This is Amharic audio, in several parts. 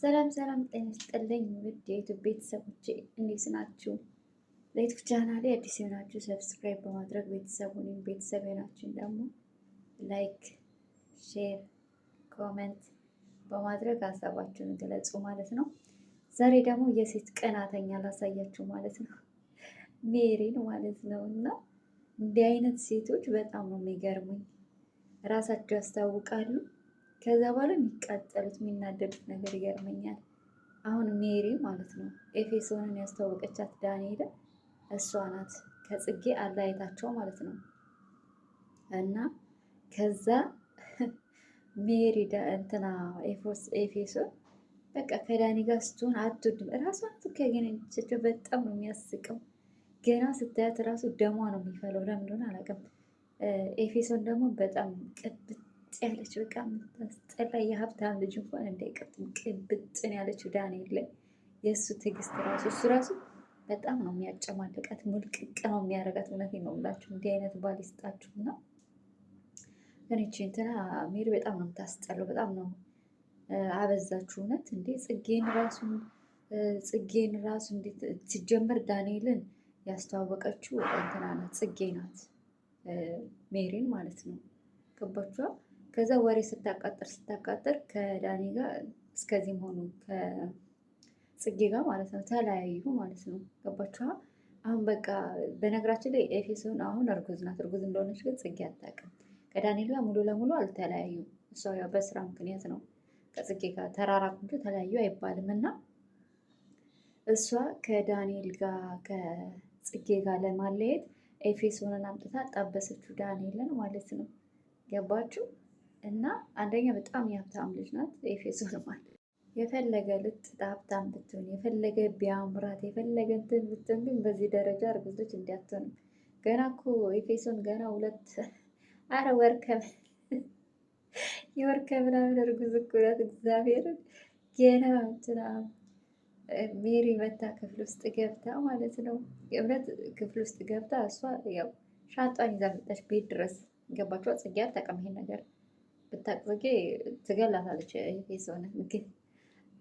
ሰላም ሰላም፣ ጤና ይስጥልኝ ውድ የዩቱብ ቤተሰቦቼ እንዴት ናችሁ? ለዩቱብ ቻናሌ አዲስ የሆናችሁ ሰብስክራይብ በማድረግ ቤተሰቡን ቤተሰብ የሆናችሁን ደግሞ ላይክ፣ ሼር፣ ኮሜንት በማድረግ ሀሳባችሁን ገለጹ ማለት ነው። ዛሬ ደግሞ የሴት ቀናተኛ ላሳያችሁ ማለት ነው፣ ሜሪን ማለት ነው። እና እንዲህ አይነት ሴቶች በጣም ነው የሚገርሙኝ። ራሳቸው ያስታውቃሉ። ከዛ በኋላ የሚቃጠሉት የሚናደዱት ነገር ይገርመኛል። አሁን ሜሪ ማለት ነው ኤፌሶንን ያስተዋወቀቻት ዳንኤል እሷ ናት፣ ከጽጌ አለያየታቸው ማለት ነው። እና ከዛ ሜሪ እንትና ኤፌሶን በቃ ከዳኒ ጋር ስትሆን አትወድም። እራሷን ትከገነችቸው። በጣም ነው የሚያስቀው። ገና ስታያት እራሱ ደሟ ነው የሚፈለው። ለምን እንደሆነ አላውቅም። ኤፌሶን ደግሞ በጣም ቅብጥ ያለች በቃ የምታስጠላ የሀብታም ልጅ እንኳን እንዳይቀጥም ቅብጥን ያለችው ዳንኤል ላይ የእሱ ትዕግስት ራሱ እሱ ራሱ በጣም ነው የሚያጨማልቃት፣ ሙልቅቅ ነው የሚያደርጋት። እውነቴን ነው የምላችሁ። እንዲህ አይነት ባል ይስጣችሁ። እና እኔች እንትና ሜሪ በጣም ነው የምታስጠላው። በጣም ነው አበዛችሁ። እውነት እንዴ! ጽጌን ራሱ እንዴት ሲጀመር ዳንኤልን ያስተዋወቀችው እንትና ናት፣ ጽጌ ናት፣ ሜሪን ማለት ነው። ገባችኋ? ከዛ ወሬ ስታቃጥር ከዳኒ ጋር እስከዚህ መሆኑ ከጽጌ ጋር ማለት ነው ተለያዩ ማለት ነው። ገባችኋ? አሁን በቃ በነገራችን ላይ ኤፌሶን አሁን እርጉዝ ናት። እርጉዝ እንደሆነች ግን ጽጌ አታውቅም። ከዳንኤል ጋር ሙሉ ለሙሉ አልተለያዩም። እሷ ያው በስራ ምክንያት ነው ከጽጌ ጋር ተራራቁ እንጂ ተለያዩ አይባልም። እና እሷ ከዳንኤል ጋር ከጽጌ ጋር ለማለየት ኤፌሶንን አምጥታ ጣበሰችው ዳንኤልን ማለት ነው። ገባችሁ? እና አንደኛ በጣም የሀብታም ልጅ ናት ኤፌሶን ማለት የፈለገ ልጥጥ ሀብታም ብትሆን የፈለገ ቢያምራት የፈለገ እንትን ብትሆን ግን በዚህ ደረጃ እርጉዝ ልጅ እንዲያትሆን ገና እኮ ኤፌሶን ገና የወርከ ምናምን እርጉዝ እኮ ናት። እግዚአብሔርን ገና እንትና ሜሪ መታ ክፍል ውስጥ ገብታ ማለት ነው። የእውነት ክፍል ውስጥ ገብታ እሷ ያው ሻንጣን ይዛ መጣች ቤት ድረስ። ገባችኋ? ጽጌ አታውቅም ይሄን ነገር። ብታውቅ ጽጌ ትገላታለች። ኤፌሶን ግን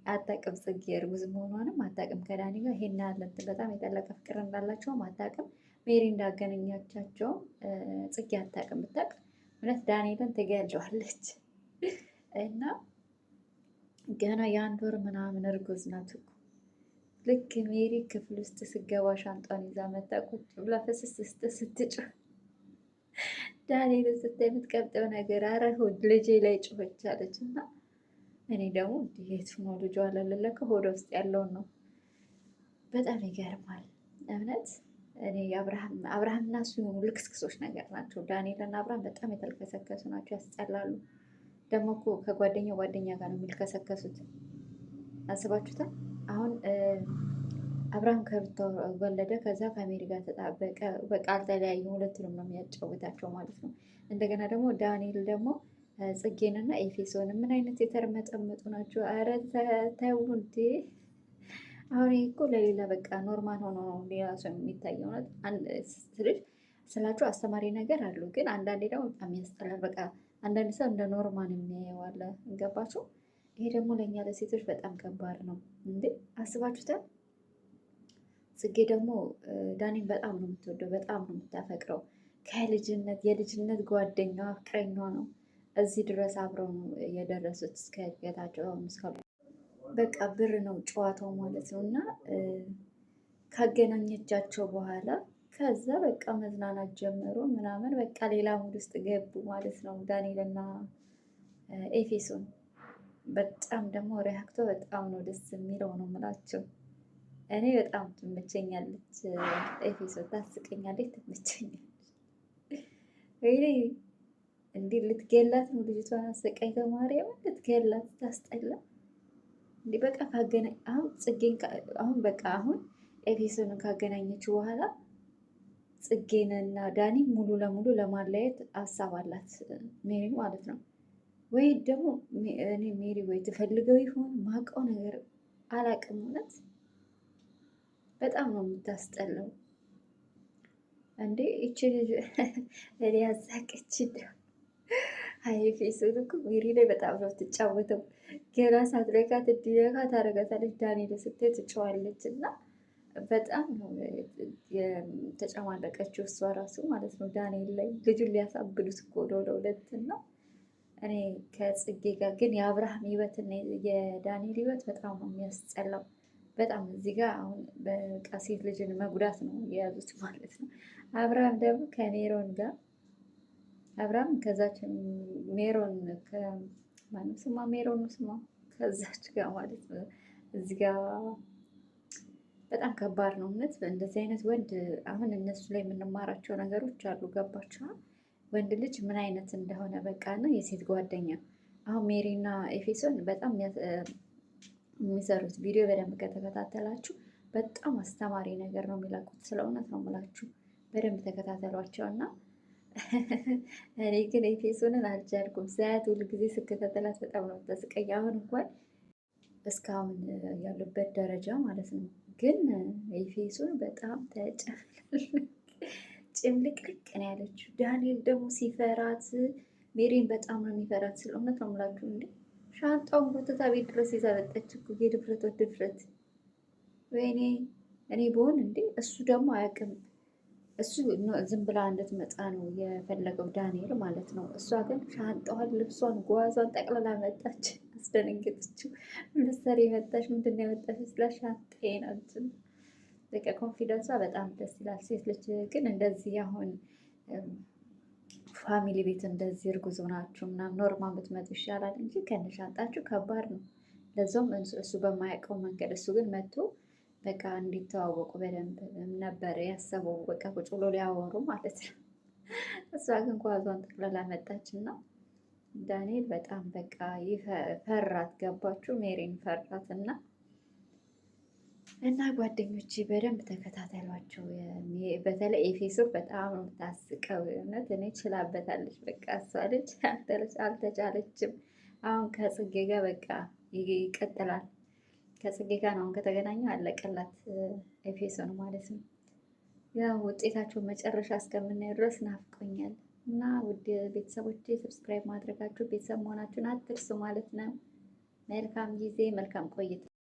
አታውቅም። ጽጌ እርጉዝ መሆኗንም አታውቅም። ከዳኒ ጋር ይሄን ያለት በጣም የጠለቀ ፍቅር እንዳላቸውም አታውቅም። ሜሪ እንዳገናኛቻቸውም ጽጌ አታውቅም። ብታውቅ እውነት ዳንኤልን ትገለዋለች። እና ገና የአንድ ወር ምናምን እርጉዝ ናት እኮ። ልክ ሜሪ ክፍል ውስጥ ስገባ ሻንጣን ይዛ መጣ ቁጭ ብላ ፍስስ ስትጮህ ዳንኤልን ስታይ የምትቀብጠው ነገር አረሁ ልጄ ላይ ጮኸች አለች። እና እኔ ደግሞ እንዴት ነው ልጇ አላለለከ ሆዷ ውስጥ ያለውን ነው። በጣም ይገርማል እውነት። እኔ አብርሃም እና እሱ የሆኑ ልክስክሶች ነገር ናቸው። ዳንኤልና አብርሃም በጣም የተልከሰከሱ ናቸው፣ ያስጠላሉ። ደግሞ እኮ ከጓደኛ ጋር ነው የሚልከሰከሱት። አስባችሁታል? አሁን አብርሃም ከሩታ ወለደ። ከዛ ከሜሪ ጋር ተጣበቀ። በቃ አልተለያዩም። ሁለቱንም ነው የሚያጫውታቸው ማለት ነው። እንደገና ደግሞ ዳንኤል ደግሞ ጽጌንና ኤፌሶን ምን አይነት የተርመጠመጡ ናቸው! አረ ተው እንዴ! አሁን ይሄ እኮ ለሌላ በቃ ኖርማል ሆኖ ሌላ ሰው የሚታየው ስላችሁ አስተማሪ ነገር አሉ። ግን አንዳንዴ ደግሞ በጣም ያስጠላል። በቃ አንዳንድ ሰው እንደ ኖርማል የሚያየዋለ። እንገባችሁ? ይሄ ደግሞ ለእኛ ለሴቶች በጣም ከባድ ነው እንዴ! አስባችሁታል? ጽጌ ደግሞ ዳኒን በጣም ነው የምትወደው፣ በጣም ነው የምታፈቅረው። የልጅነት ጓደኛዋ ፍቅረኛዋ ነው። እዚህ ድረስ አብረው ነው የደረሱት እስከ እድገታቸው። በቃ ብር ነው ጨዋታው ማለት ነው። እና ካገናኘቻቸው በኋላ ከዛ በቃ መዝናናት ጀመሩ ምናምን በቃ ሌላ ሙድ ውስጥ ገቡ ማለት ነው ዳንኤልና ኤፌሶን። በጣም ደግሞ ሪያክቶ በጣም ነው ደስ የሚለው ነው የምላቸው። እኔ በጣም ትመቸኛለች ኤፌሶን፣ ታስቀኛለች፣ ትመቸኛለች። ወይ እንዲህ ልትገላት ነው ልጅቷን አሰቃይተው ማርያምን ልትገላት ታስጠላ። እንዲህ በቃ አሁን ኤፌሶንን ካገናኘችው በኋላ ጽጌንና ዳኒ ሙሉ ለሙሉ ለማለየት ሀሳብ አላት ሜሪ ማለት ነው። ወይ ደግሞ እኔ ሜሪ ወይ ትፈልገው ይሆን ማውቀው ነገር አላውቅም። እውነት በጣም ነው የምታስጠላው እንዴ! ይቺ ልጅ እኔ ያዛቀች አይ ፌስቡክ እኮ ሜሪ ላይ በጣም ነው የምትጫወተው። ገና ሳትነካት እንዲነካ ታደርጋታለች። ዳንኤል ስትይ ትጫዋለች እና በጣም ነው የተጨማለቀችው እሷ ራሱ ማለት ነው ዳንኤል ላይ። ልጁን ሊያሳብዱት እኮ ነው ለሁለት ነው። እኔ ከጽጌ ጋር ግን የአብርሃም ህይወትና የዳንኤል ህይወት በጣም ነው የሚያስጠላው። በጣም እዚህ ጋር አሁን በቃ ሴት ልጅን መጉዳት ነው የያዙት ማለት ነው። አብርሃም ደግሞ ከሜሮን ጋር አብርሃም ከዛች ሜሮን ማንም ስሟ ሜሮን ስሟ ከዛች ጋር ማለት ነው እዚህ ጋር በጣም ከባድ ነው እውነት። እንደዚህ አይነት ወንድ አሁን እነሱ ላይ የምንማራቸው ነገሮች አሉ። ገባችኋል? ወንድ ልጅ ምን አይነት እንደሆነ በቃ ነው የሴት ጓደኛ። አሁን ሜሪና ኤፌሶን በጣም የሚሰሩት ቪዲዮ በደንብ ከተከታተላችሁ በጣም አስተማሪ ነገር ነው የሚለቁት። ስለ እውነት ነው የምላችሁ። በደንብ ተከታተሏቸው እና እኔ ግን ኤፌሶንን አልቻልኩም። ሳያት ሁሉ ጊዜ ስከታተላት በጣም ነው የምታስቀኝ። አሁን እንኳን እስካሁን ያሉበት ደረጃ ማለት ነው። ግን ኤፌሶን በጣም ጭምልቅልቅ ነው ያለችው። ዳንኤል ደግሞ ሲፈራት ሜሪን በጣም ነው የሚፈራት። ስለ እውነት ነው የምላችሁ። እንዴ ሻንጣውን ጎትታ ቤት ድረስ ይዛ መጣች እኮ። የድፍረት ድፍረት! ወይኔ እኔ በሆን እንዴ! እሱ ደግሞ አያውቅም። እሱ ዝም ብላ እንድትመጣ ነው የፈለገው ዳንኤል ማለት ነው። እሷ ግን ሻንጣዋን፣ ልብሷን፣ ጓዟን ጠቅልላ መጣች። አስደነገጠችው። ምንሰሪ መጣች? ምንድን ነው የመጣች ስላ ሻንጣዬን አንቺን በቃ ኮንፊደንሷ በጣም ደስ ይላል። ሴት ልጅ ግን እንደዚህ አሁን ፋሚሊ ቤት እንደዚህ እርጉዝ ናችሁ ምናምን ኖርማል ብትመጡ ይሻላል እንጂ ከነሻንጣችሁ ከባድ ነው። ለዛውም እሱ በማያውቀው መንገድ። እሱ ግን መጥቶ በቃ እንዲተዋወቁ በደንብ ነበር ያሰበው። በቃ ቁጭ ብሎ ሊያወሩ ማለት ነው። እሷ ግን ጓዟን ጠቅልላ መጣች እና ዳንኤል በጣም በቃ ፈራት። ገባችሁ? ሜሪን ፈራት እና ጓደኞቼ በደንብ ተከታተሏቸው። በተለይ ኤፌሶን በጣም ነው የምታስቀው። እውነት እኔ ችላበታለች። በቃ እሷ ልጅ አልተቻለችም። አሁን ከጽጌ ጋር በቃ ይቀጥላል። ከጽጌ ጋር ነው አሁን ከተገናኙ አለቀላት ኤፌሶን ማለት ነው። ያው ውጤታቸውን መጨረሻ እስከምናየው ድረስ ናፍቆኛል እና ውድ ቤተሰቦቼ ሰብስክራይብ ማድረጋችሁ ቤተሰብ መሆናችሁን አትርሱ ማለት ነው። መልካም ጊዜ፣ መልካም ቆይታ